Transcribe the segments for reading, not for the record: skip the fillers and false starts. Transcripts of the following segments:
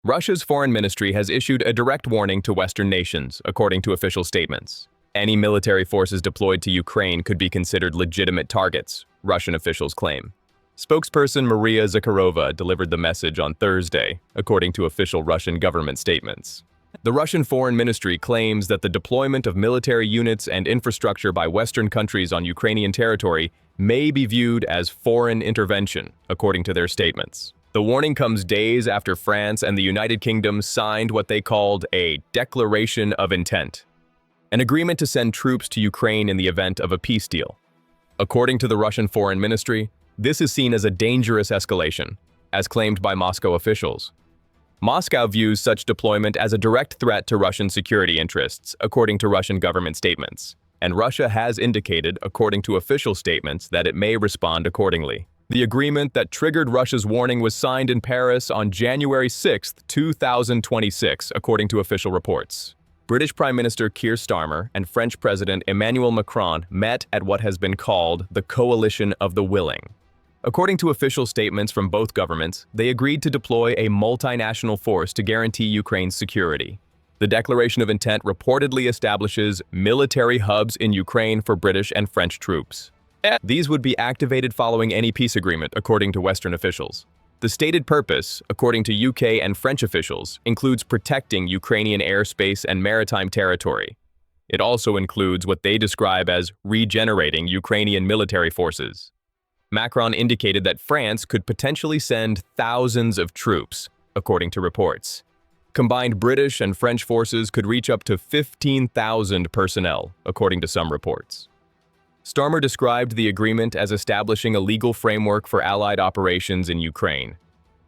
Russia's foreign ministry has issued a direct warning to Western nations, according to official statements. Any military forces deployed to Ukraine could be considered legitimate targets, Russian officials claim. Spokesperson Maria Zakharova delivered the message on Thursday, according to official Russian government statements. The Russian Foreign Ministry claims that the deployment of military units and infrastructure by Western countries on Ukrainian territory may be viewed as foreign intervention, according to their statements. The warning comes days after France and the United Kingdom signed what they called a declaration of intent, an agreement to send troops to Ukraine in the event of a peace deal. According to the Russian Foreign Ministry, this is seen as a dangerous escalation, as claimed by Moscow officials. Moscow views such deployment as a direct threat to Russian security interests, according to Russian government statements, and Russia has indicated, according to official statements, that it may respond accordingly. The agreement that triggered Russia's warning was signed in Paris on January 6, 2026, according to official reports. British Prime Minister Keir Starmer and French President Emmanuel Macron met at what has been called the Coalition of the Willing. According to official statements from both governments, they agreed to deploy a multinational force to guarantee Ukraine's security. The Declaration of Intent reportedly establishes military hubs in Ukraine for British and French troops. These would be activated following any peace agreement, according to Western officials. The stated purpose, according to UK and French officials, includes protecting Ukrainian airspace and maritime territory. It also includes what they describe as regenerating Ukrainian military forces. Macron indicated that France could potentially send thousands of troops, according to reports. Combined British and French forces could reach up to 15,000 personnel, according to some reports. Starmer described the agreement as establishing a legal framework for Allied operations in Ukraine.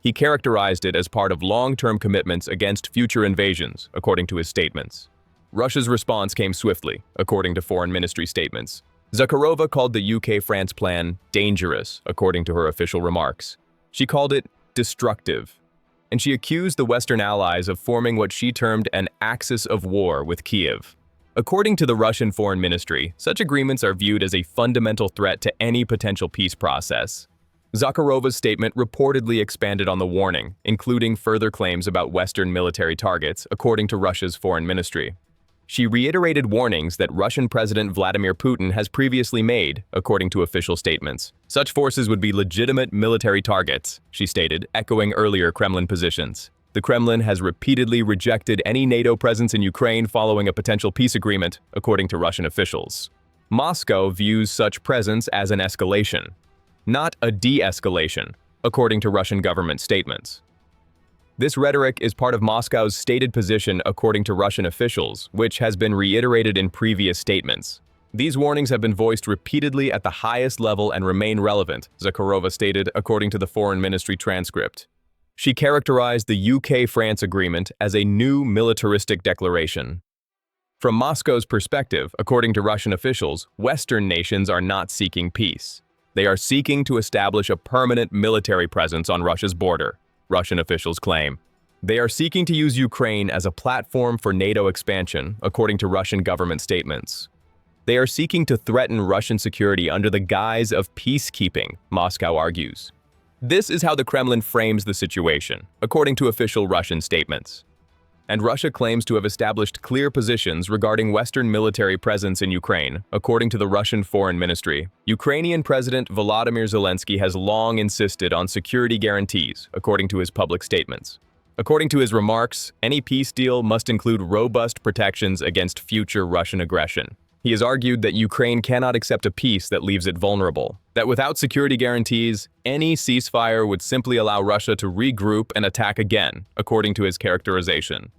He characterized it as part of long-term commitments against future invasions, according to his statements. Russia's response came swiftly, according to Foreign Ministry statements. Zakharova called the UK-France plan dangerous, according to her official remarks. She called it destructive, and she accused the Western allies of forming what she termed an axis of war with Kyiv. According to the Russian Foreign Ministry, such agreements are viewed as a fundamental threat to any potential peace process. Zakharova's statement reportedly expanded on the warning, including further claims about Western military targets, according to Russia's Foreign Ministry. She reiterated warnings that Russian President Vladimir Putin has previously made, according to official statements. Such forces would be legitimate military targets, she stated, echoing earlier Kremlin positions. The Kremlin has repeatedly rejected any NATO presence in Ukraine following a potential peace agreement, according to Russian officials. Moscow views such presence as an escalation, not a de-escalation, according to Russian government statements. This rhetoric is part of Moscow's stated position according to Russian officials, which has been reiterated in previous statements. These warnings have been voiced repeatedly at the highest level and remain relevant, Zakharova stated, according to the Foreign Ministry transcript. She characterized the UK-France agreement as a new militaristic declaration. From Moscow's perspective, according to Russian officials, Western nations are not seeking peace. They are seeking to establish a permanent military presence on Russia's border, Russian officials claim. They are seeking to use Ukraine as a platform for NATO expansion, according to Russian government statements. They are seeking to threaten Russian security under the guise of peacekeeping, Moscow argues. This is how the Kremlin frames the situation, according to official Russian statements. And Russia claims to have established clear positions regarding Western military presence in Ukraine, according to the Russian Foreign Ministry. Ukrainian President Volodymyr Zelensky has long insisted on security guarantees, according to his public statements. According to his remarks, any peace deal must include robust protections against future Russian aggression. He has argued that Ukraine cannot accept a peace that leaves it vulnerable, that without security guarantees, any ceasefire would simply allow Russia to regroup and attack again, according to his characterization.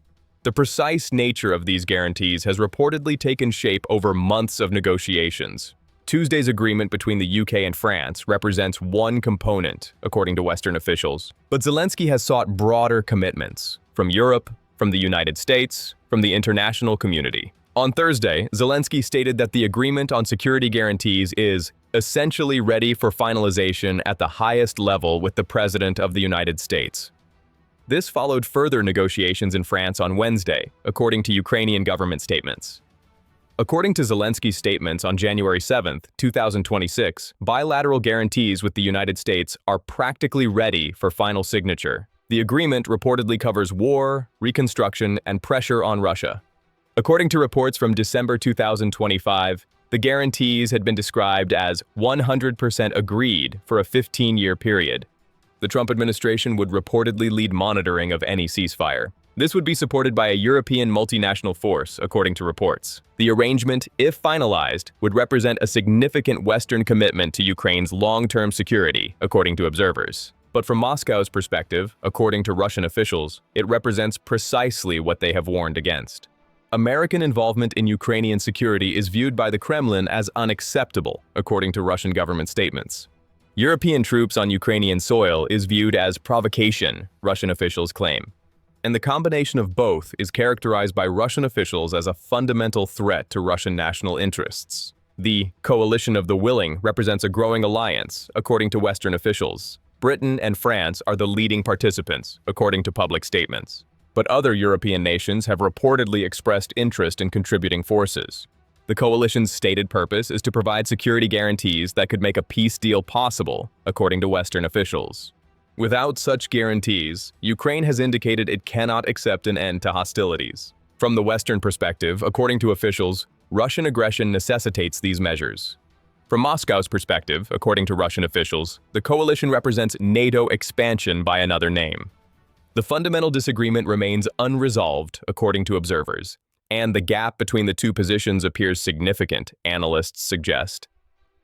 The precise nature of these guarantees has reportedly taken shape over months of negotiations. Tuesday's agreement between the UK and France represents one component, according to Western officials. But Zelensky has sought broader commitments from Europe, from the United States, from the international community. On Thursday, Zelensky stated that the agreement on security guarantees is essentially ready for finalization at the highest level with the President of the United States. This followed further negotiations in France on Wednesday, according to Ukrainian government statements. According to Zelensky's statements on January 7, 2026, bilateral guarantees with the United States are practically ready for final signature. The agreement reportedly covers war, reconstruction, and pressure on Russia. According to reports from December 2025, the guarantees had been described as 100% agreed for a 15-year period. The Trump administration would reportedly lead monitoring of any ceasefire. This would be supported by a European multinational force, according to reports. The arrangement, if finalized, would represent a significant Western commitment to Ukraine's long-term security, according to observers. But from Moscow's perspective, according to Russian officials, it represents precisely what they have warned against. American involvement in Ukrainian security is viewed by the Kremlin as unacceptable, according to Russian government statements. European troops on Ukrainian soil is viewed as provocation, Russian officials claim. And the combination of both is characterized by Russian officials as a fundamental threat to Russian national interests. The coalition of the willing represents a growing alliance, according to Western officials. Britain and France are the leading participants, according to public statements. But other European nations have reportedly expressed interest in contributing forces. The coalition's stated purpose is to provide security guarantees that could make a peace deal possible, according to Western officials. Without such guarantees, Ukraine has indicated it cannot accept an end to hostilities. From the Western perspective, according to officials, Russian aggression necessitates these measures. From Moscow's perspective, according to Russian officials, the coalition represents NATO expansion by another name. The fundamental disagreement remains unresolved, according to observers, and the gap between the two positions appears significant, analysts suggest.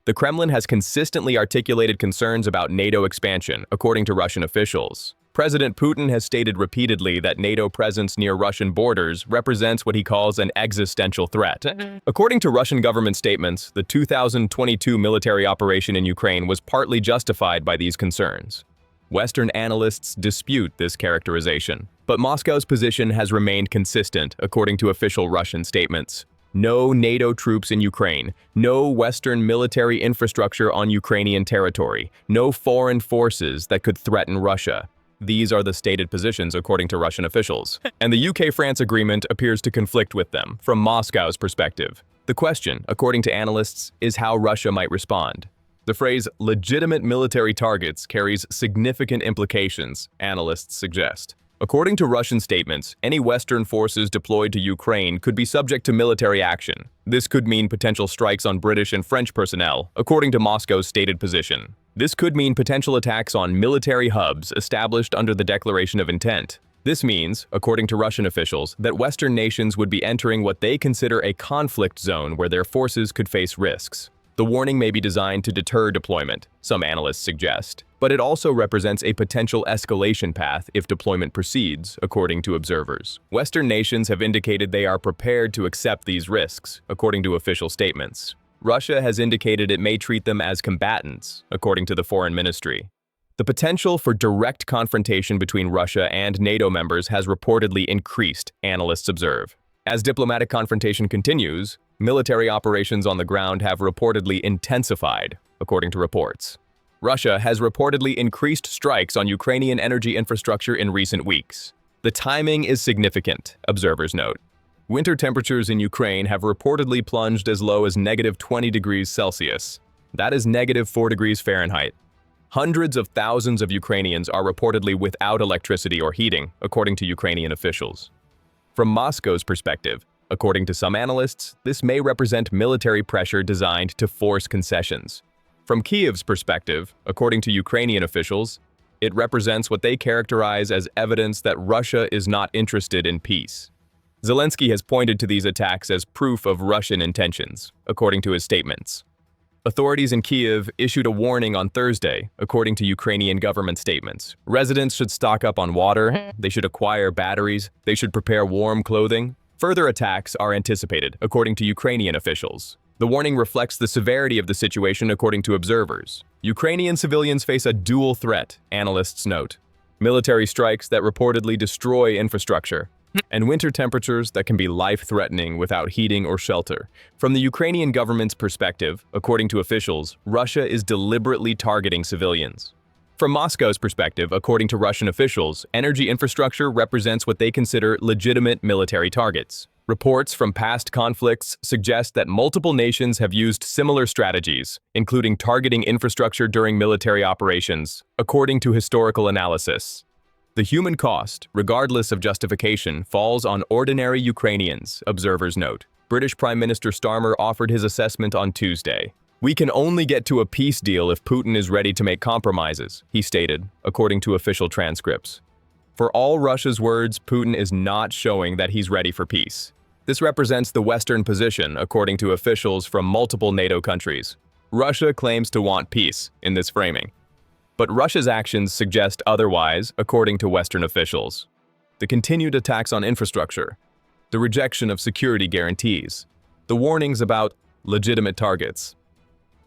The Kremlin has consistently articulated concerns about NATO expansion, according to Russian officials. President Putin has stated repeatedly that NATO presence near Russian borders represents what he calls an existential threat. According to Russian government statements, the 2022 military operation in Ukraine was partly justified by these concerns. Western analysts dispute this characterization, but Moscow's position has remained consistent, according to official Russian statements. No NATO troops in Ukraine, no Western military infrastructure on Ukrainian territory, no foreign forces that could threaten Russia. These are the stated positions according to Russian officials. And the UK-France agreement appears to conflict with them, from Moscow's perspective. The question, according to analysts, is how Russia might respond. The phrase legitimate military targets carries significant implications, analysts suggest. According to Russian statements, any Western forces deployed to Ukraine could be subject to military action. This could mean potential strikes on British and French personnel, according to Moscow's stated position. This could mean potential attacks on military hubs established under the Declaration of Intent. This means, according to Russian officials, that Western nations would be entering what they consider a conflict zone where their forces could face risks. The warning may be designed to deter deployment, some analysts suggest, but it also represents a potential escalation path if deployment proceeds, according to observers. Western nations have indicated they are prepared to accept these risks, according to official statements. Russia has indicated it may treat them as combatants, according to the Foreign Ministry. The potential for direct confrontation between Russia and NATO members has reportedly increased, analysts observe. As diplomatic confrontation continues, military operations on the ground have reportedly intensified, according to reports. Russia has reportedly increased strikes on Ukrainian energy infrastructure in recent weeks. The timing is significant, observers note. Winter temperatures in Ukraine have reportedly plunged as low as -20 degrees Celsius. That is -4 degrees Fahrenheit. Hundreds of thousands of Ukrainians are reportedly without electricity or heating, according to Ukrainian officials. From Moscow's perspective, according to some analysts, this may represent military pressure designed to force concessions. From Kyiv's perspective, according to Ukrainian officials, it represents what they characterize as evidence that Russia is not interested in peace. Zelensky has pointed to these attacks as proof of Russian intentions, according to his statements. Authorities in Kyiv issued a warning on Thursday, according to Ukrainian government statements. Residents should stock up on water, they should acquire batteries, they should prepare warm clothing. Further attacks are anticipated, according to Ukrainian officials. The warning reflects the severity of the situation according to observers. Ukrainian civilians face a dual threat, analysts note. Military strikes that reportedly destroy infrastructure, and winter temperatures that can be life-threatening without heating or shelter. From the Ukrainian government's perspective, according to officials, Russia is deliberately targeting civilians. From Moscow's perspective, according to Russian officials, energy infrastructure represents what they consider legitimate military targets. Reports from past conflicts suggest that multiple nations have used similar strategies, including targeting infrastructure during military operations, according to historical analysis. The human cost, regardless of justification, falls on ordinary Ukrainians, observers note. British Prime Minister Starmer offered his assessment on Tuesday. "We can only get to a peace deal if Putin is ready to make compromises," he stated, according to official transcripts. For all Russia's words, Putin is not showing that he's ready for peace. This represents the Western position, according to officials from multiple NATO countries. Russia claims to want peace in this framing. But Russia's actions suggest otherwise, according to Western officials. The continued attacks on infrastructure, the rejection of security guarantees, the warnings about legitimate targets.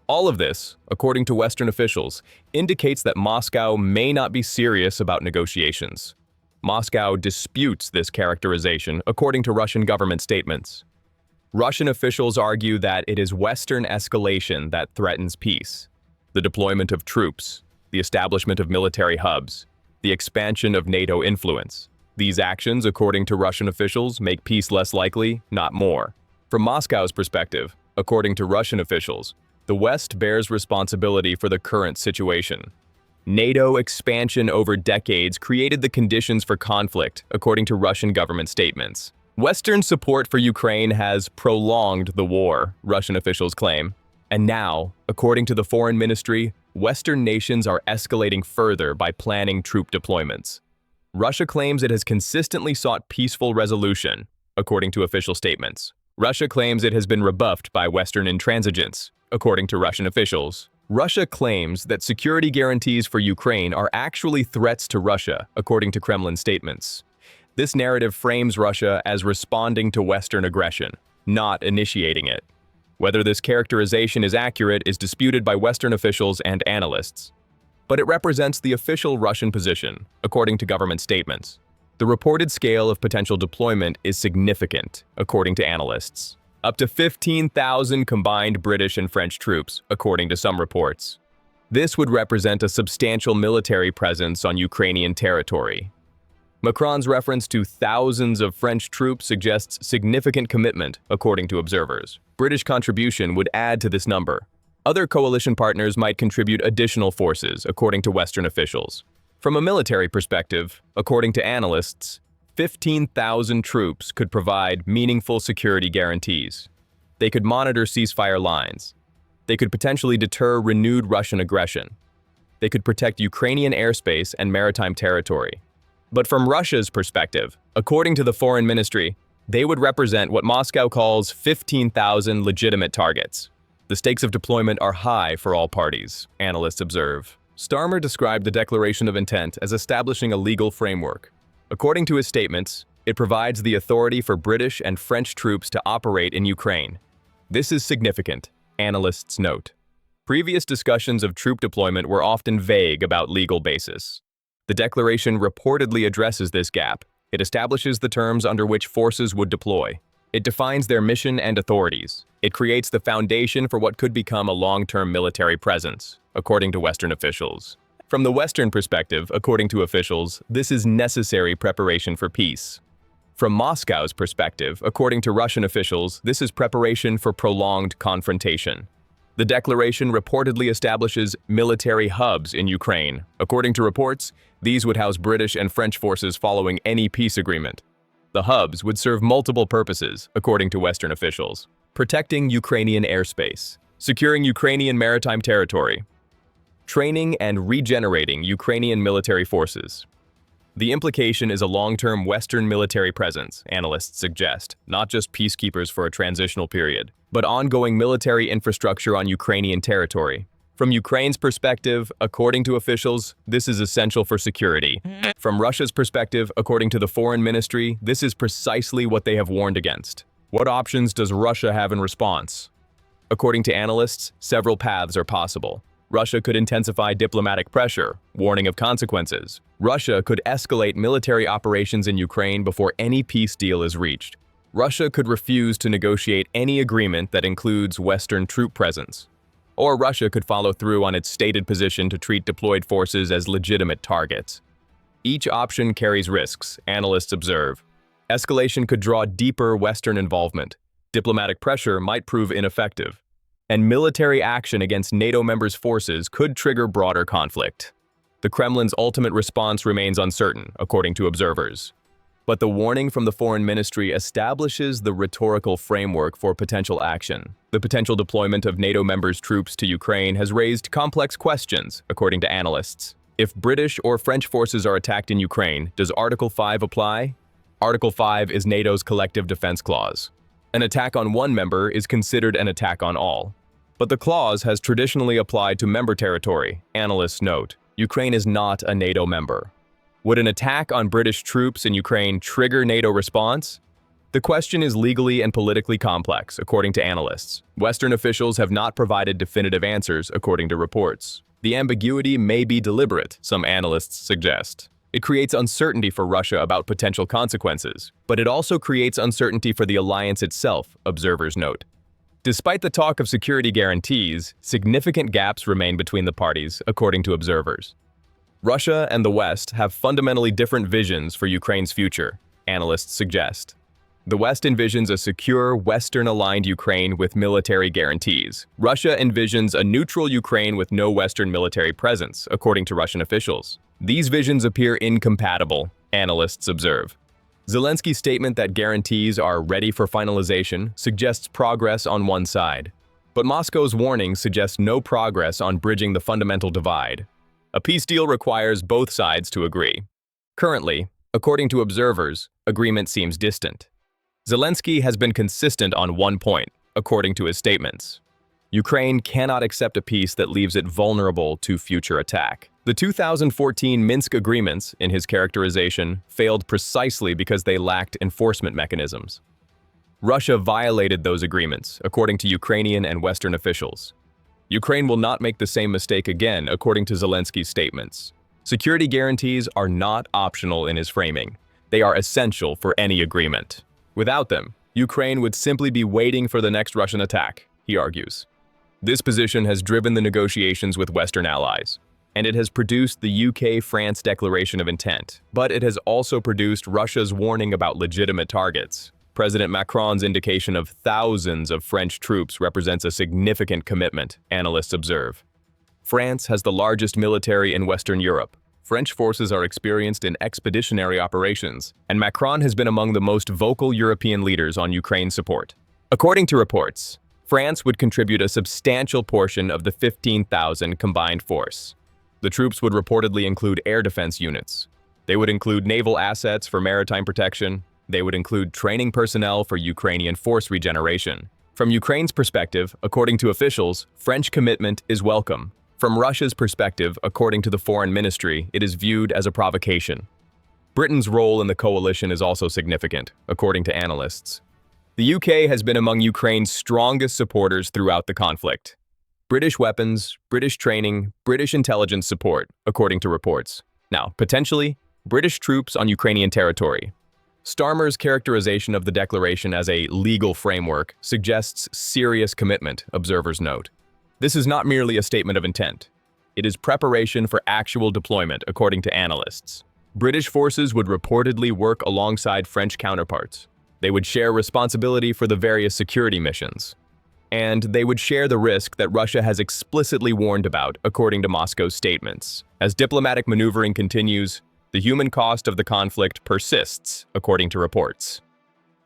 All of this, according to Western officials, indicates that Moscow may not be serious about negotiations. Moscow disputes this characterization, according to Russian government statements. Russian officials argue that it is Western escalation that threatens peace. The deployment of troops, the establishment of military hubs, the expansion of NATO influence. These actions, according to Russian officials, make peace less likely, not more. From Moscow's perspective, according to Russian officials, the West bears responsibility for the current situation. NATO expansion over decades created the conditions for conflict, according to Russian government statements. Western support for Ukraine has prolonged the war, Russian officials claim. And now, according to the Foreign Ministry, Western nations are escalating further by planning troop deployments. Russia claims it has consistently sought peaceful resolution, according to official statements. Russia claims it has been rebuffed by Western intransigence, according to Russian officials. Russia claims that security guarantees for Ukraine are actually threats to Russia, according to Kremlin statements. This narrative frames Russia as responding to Western aggression, not initiating it. Whether this characterization is accurate is disputed by Western officials and analysts. But it represents the official Russian position, according to government statements. The reported scale of potential deployment is significant, according to analysts. Up to 15,000 combined British and French troops, according to some reports. This would represent a substantial military presence on Ukrainian territory. Macron's reference to thousands of French troops suggests significant commitment, according to observers. British contribution would add to this number. Other coalition partners might contribute additional forces, according to Western officials. From a military perspective, according to analysts, 15,000 troops could provide meaningful security guarantees. They could monitor ceasefire lines. They could potentially deter renewed Russian aggression. They could protect Ukrainian airspace and maritime territory. But from Russia's perspective, according to the Foreign Ministry, they would represent what Moscow calls 15,000 legitimate targets. The stakes of deployment are high for all parties, analysts observe. Starmer described the Declaration of Intent as establishing a legal framework. According to his statements, it provides the authority for British and French troops to operate in Ukraine. This is significant, analysts note. Previous discussions of troop deployment were often vague about legal basis. The declaration reportedly addresses this gap. It establishes the terms under which forces would deploy. It defines their mission and authorities. It creates the foundation for what could become a long-term military presence, according to Western officials. From the Western perspective, according to officials, this is necessary preparation for peace. From Moscow's perspective, according to Russian officials, this is preparation for prolonged confrontation. The declaration reportedly establishes military hubs in Ukraine. According to reports, these would house British and French forces following any peace agreement. The hubs would serve multiple purposes, according to Western officials. Protecting Ukrainian airspace, securing Ukrainian maritime territory, training and regenerating Ukrainian military forces. The implication is a long-term Western military presence, analysts suggest, not just peacekeepers for a transitional period, but ongoing military infrastructure on Ukrainian territory. From Ukraine's perspective, according to officials, this is essential for security. From Russia's perspective, according to the Foreign Ministry, this is precisely what they have warned against. What options does Russia have in response? According to analysts, several paths are possible. Russia could intensify diplomatic pressure, warning of consequences. Russia could escalate military operations in Ukraine before any peace deal is reached. Russia could refuse to negotiate any agreement that includes Western troop presence. Or Russia could follow through on its stated position to treat deployed forces as legitimate targets. Each option carries risks, analysts observe. Escalation could draw deeper Western involvement. Diplomatic pressure might prove ineffective. And military action against NATO members' forces could trigger broader conflict. The Kremlin's ultimate response remains uncertain, according to observers. But the warning from the Foreign Ministry establishes the rhetorical framework for potential action. The potential deployment of NATO members' troops to Ukraine has raised complex questions, according to analysts. If British or French forces are attacked in Ukraine, does Article 5 apply? Article 5 is NATO's collective defense clause. An attack on one member is considered an attack on all. But the clause has traditionally applied to member territory, analysts note. Ukraine is not a NATO member. Would an attack on British troops in Ukraine trigger NATO response? The question is legally and politically complex, according to analysts. Western officials have not provided definitive answers, according to reports. The ambiguity may be deliberate, some analysts suggest. It creates uncertainty for Russia about potential consequences, but it also creates uncertainty for the alliance itself, observers note. Despite the talk of security guarantees, significant gaps remain between the parties, according to observers. Russia and the West have fundamentally different visions for Ukraine's future, analysts suggest. The West envisions a secure, Western-aligned Ukraine with military guarantees. Russia envisions a neutral Ukraine with no Western military presence, according to Russian officials. These visions appear incompatible, analysts observe. Zelensky's statement that guarantees are ready for finalization suggests progress on one side. But Moscow's warning suggests no progress on bridging the fundamental divide. A peace deal requires both sides to agree. Currently, according to observers, agreement seems distant. Zelensky has been consistent on one point, according to his statements. Ukraine cannot accept a peace that leaves it vulnerable to future attack. The 2014 Minsk agreements, in his characterization, failed precisely because they lacked enforcement mechanisms. Russia violated those agreements, according to Ukrainian and Western officials. Ukraine will not make the same mistake again, according to Zelensky's statements. Security guarantees are not optional in his framing. They are essential for any agreement. Without them, Ukraine would simply be waiting for the next Russian attack, he argues. This position has driven the negotiations with Western allies, and it has produced the UK-France declaration of intent, but it has also produced Russia's warning about legitimate targets. President Macron's indication of thousands of French troops represents a significant commitment, analysts observe. France has the largest military in Western Europe. French forces are experienced in expeditionary operations, and Macron has been among the most vocal European leaders on Ukraine's support. According to reports, France would contribute a substantial portion of the 15,000 combined force. The troops would reportedly include air defense units. They would include naval assets for maritime protection. They would include training personnel for Ukrainian force regeneration. From Ukraine's perspective, according to officials, French commitment is welcome. From Russia's perspective, according to the Foreign Ministry, it is viewed as a provocation. Britain's role in the coalition is also significant, according to analysts. The UK has been among Ukraine's strongest supporters throughout the conflict. British weapons, British training, British intelligence support, according to reports. Now, potentially, British troops on Ukrainian territory. Starmer's characterization of the declaration as a legal framework suggests serious commitment, observers note. This is not merely a statement of intent. It is preparation for actual deployment, according to analysts. British forces would reportedly work alongside French counterparts. They would share responsibility for the various security missions. And they would share the risk that Russia has explicitly warned about, according to Moscow's statements. As diplomatic maneuvering continues, the human cost of the conflict persists, according to reports.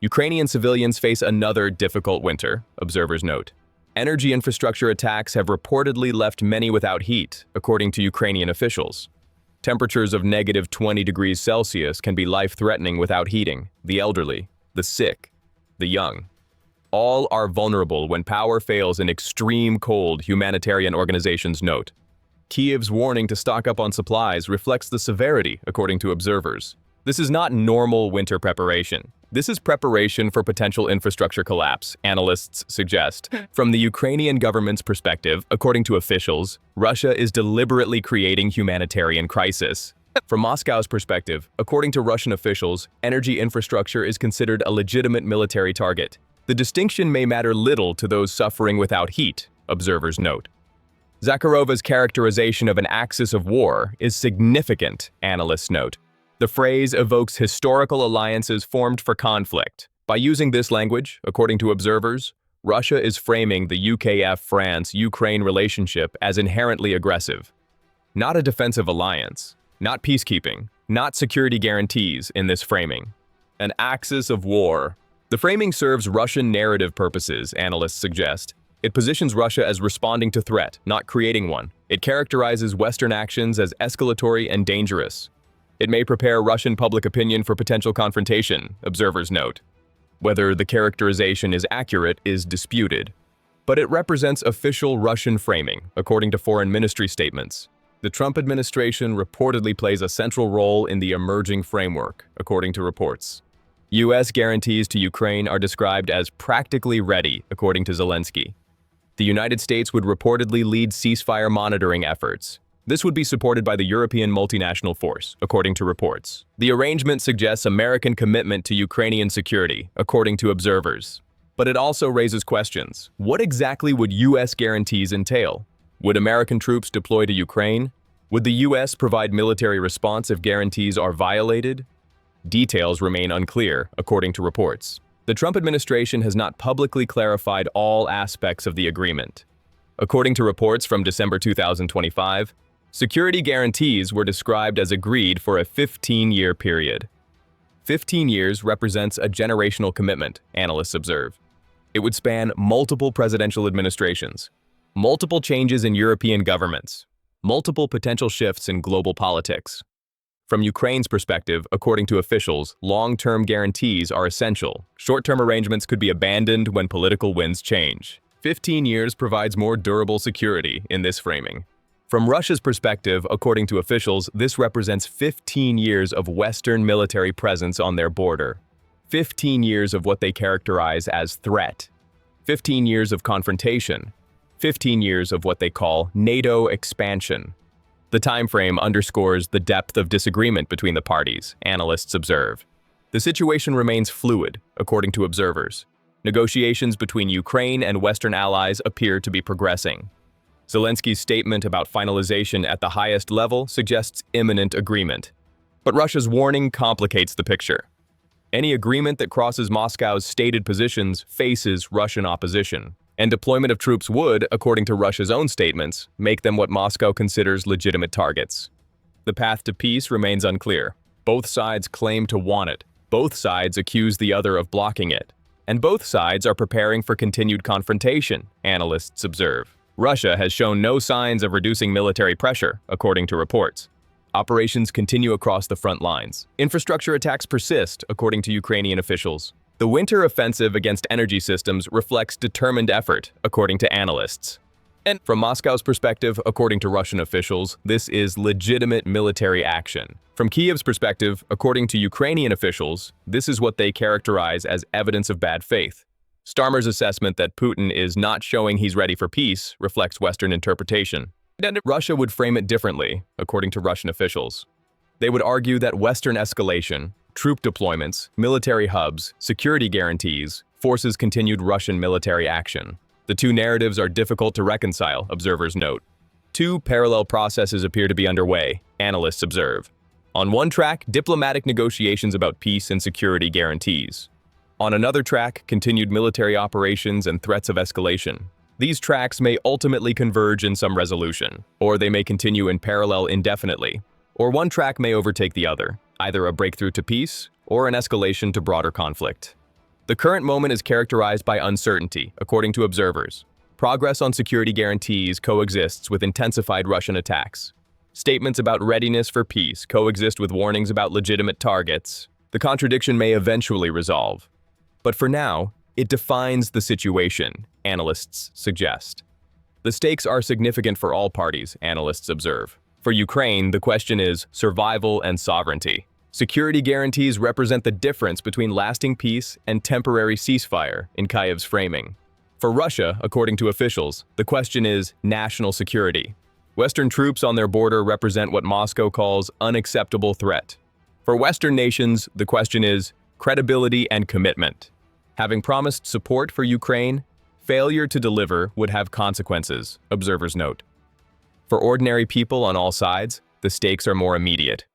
Ukrainian civilians face another difficult winter, observers note. Energy infrastructure attacks have reportedly left many without heat, according to Ukrainian officials. Temperatures of -20 degrees Celsius can be life-threatening without heating. The elderly, the sick, the young. All are vulnerable when power fails in extreme cold, humanitarian organizations note. Kyiv's warning to stock up on supplies reflects the severity, according to observers. This is not normal winter preparation. This is preparation for potential infrastructure collapse, analysts suggest. From the Ukrainian government's perspective, according to officials, Russia is deliberately creating humanitarian crisis. From Moscow's perspective, according to Russian officials, energy infrastructure is considered a legitimate military target. The distinction may matter little to those suffering without heat, observers note. Zakharova's characterization of an axis of war is significant, analysts note. The phrase evokes historical alliances formed for conflict. By using this language, according to observers, Russia is framing the UKF-France-Ukraine relationship as inherently aggressive. not a defensive alliance, not peacekeeping, not security guarantees in this framing. An axis of war. The framing serves Russian narrative purposes, analysts suggest. It positions Russia as responding to threat, not creating one. It characterizes Western actions as escalatory and dangerous. It may prepare Russian public opinion for potential confrontation, observers note. Whether the characterization is accurate is disputed, but it represents official Russian framing, according to foreign ministry statements. The Trump administration reportedly plays a central role in the emerging framework, according to reports. U.S. guarantees to Ukraine are described as practically ready, according to Zelensky. The United States would reportedly lead ceasefire monitoring efforts. This would be supported by the European multinational force, according to reports. The arrangement suggests American commitment to Ukrainian security, according to observers. But it also raises questions. What exactly would U.S. guarantees entail? Would American troops deploy to Ukraine? Would the U.S. provide military response if guarantees are violated? Details remain unclear, according to reports. The Trump administration has not publicly clarified all aspects of the agreement. According to reports from December 2025, security guarantees were described as agreed for a 15-year period. 15 years represents a generational commitment, analysts observe. It would span multiple presidential administrations, multiple changes in European governments, multiple potential shifts in global politics. From Ukraine's perspective, according to officials, long-term guarantees are essential. Short-term arrangements could be abandoned when political winds change. 15 years provides more durable security in this framing. From Russia's perspective, according to officials, this represents 15 years of Western military presence on their border. 15 years of what they characterize as threat. 15 years of confrontation. 15 years of what they call NATO expansion. The time frame underscores the depth of disagreement between the parties, analysts observe. The situation remains fluid, according to observers. Negotiations between Ukraine and Western allies appear to be progressing. Zelensky's statement about finalization at the highest level suggests imminent agreement. But Russia's warning complicates the picture. Any agreement that crosses Moscow's stated positions faces Russian opposition, and deployment of troops would, according to Russia's own statements, make them what Moscow considers legitimate targets. The path to peace remains unclear. Both sides claim to want it. Both sides accuse the other of blocking it. And both sides are preparing for continued confrontation, analysts observe. Russia has shown no signs of reducing military pressure, according to reports. Operations continue across the front lines. Infrastructure attacks persist, according to Ukrainian officials. The winter offensive against energy systems reflects determined effort, according to analysts. And from Moscow's perspective, according to Russian officials, this is legitimate military action. From Kyiv's perspective, according to Ukrainian officials, this is what they characterize as evidence of bad faith. Starmer's assessment that Putin is not showing he's ready for peace reflects Western interpretation. And Russia would frame it differently, according to Russian officials. They would argue that Western escalation, troop deployments, military hubs, security guarantees, forces continued Russian military action. The two narratives are difficult to reconcile, observers note. Two parallel processes appear to be underway, analysts observe. On one track, diplomatic negotiations about peace and security guarantees. On another track, continued military operations and threats of escalation. These tracks may ultimately converge in some resolution, or they may continue in parallel indefinitely, or one track may overtake the other, either a breakthrough to peace or an escalation to broader conflict. The current moment is characterized by uncertainty, according to observers. Progress on security guarantees coexists with intensified Russian attacks. Statements about readiness for peace coexist with warnings about legitimate targets. The contradiction may eventually resolve. But for now, it defines the situation, analysts suggest. The stakes are significant for all parties, analysts observe. For Ukraine, the question is survival and sovereignty. Security guarantees represent the difference between lasting peace and temporary ceasefire in Kyiv's framing. For Russia, according to officials, the question is national security. Western troops on their border represent what Moscow calls unacceptable threat. For Western nations, the question is credibility and commitment. Having promised support for Ukraine, failure to deliver would have consequences, observers note. For ordinary people on all sides, the stakes are more immediate.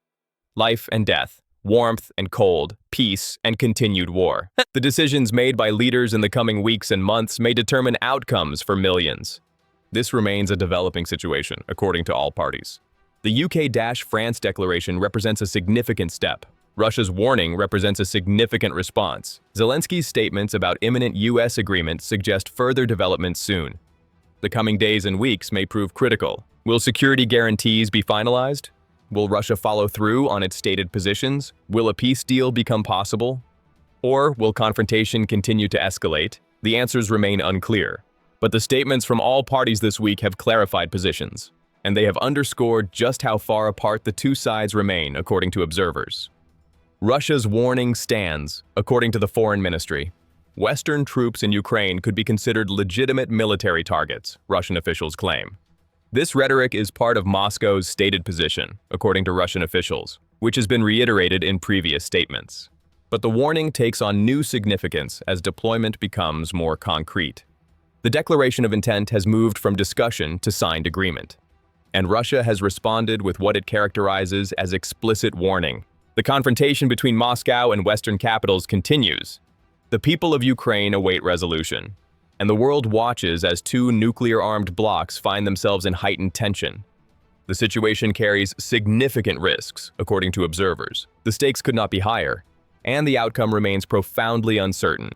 Life and death, warmth and cold, peace and continued war. The decisions made by leaders in the coming weeks and months may determine outcomes for millions. This remains a developing situation, according to all parties. The UK-France declaration represents a significant step. Russia's warning represents a significant response. Zelensky's statements about imminent US agreement suggest further developments soon. The coming days and weeks may prove critical. Will security guarantees be finalized? Will Russia follow through on its stated positions? Will a peace deal become possible? Or will confrontation continue to escalate? The answers remain unclear. But the statements from all parties this week have clarified positions, and they have underscored just how far apart the two sides remain, according to observers. Russia's warning stands, according to the Foreign Ministry. Western troops in Ukraine could be considered legitimate military targets, Russian officials claim. This rhetoric is part of Moscow's stated position, according to Russian officials, which has been reiterated in previous statements. But the warning takes on new significance as deployment becomes more concrete. The declaration of intent has moved from discussion to signed agreement, and Russia has responded with what it characterizes as explicit warning. The confrontation between Moscow and Western capitals continues. The people of Ukraine await resolution, and the world watches as two nuclear-armed blocs find themselves in heightened tension. The situation carries significant risks, according to observers. The stakes could not be higher, and the outcome remains profoundly uncertain.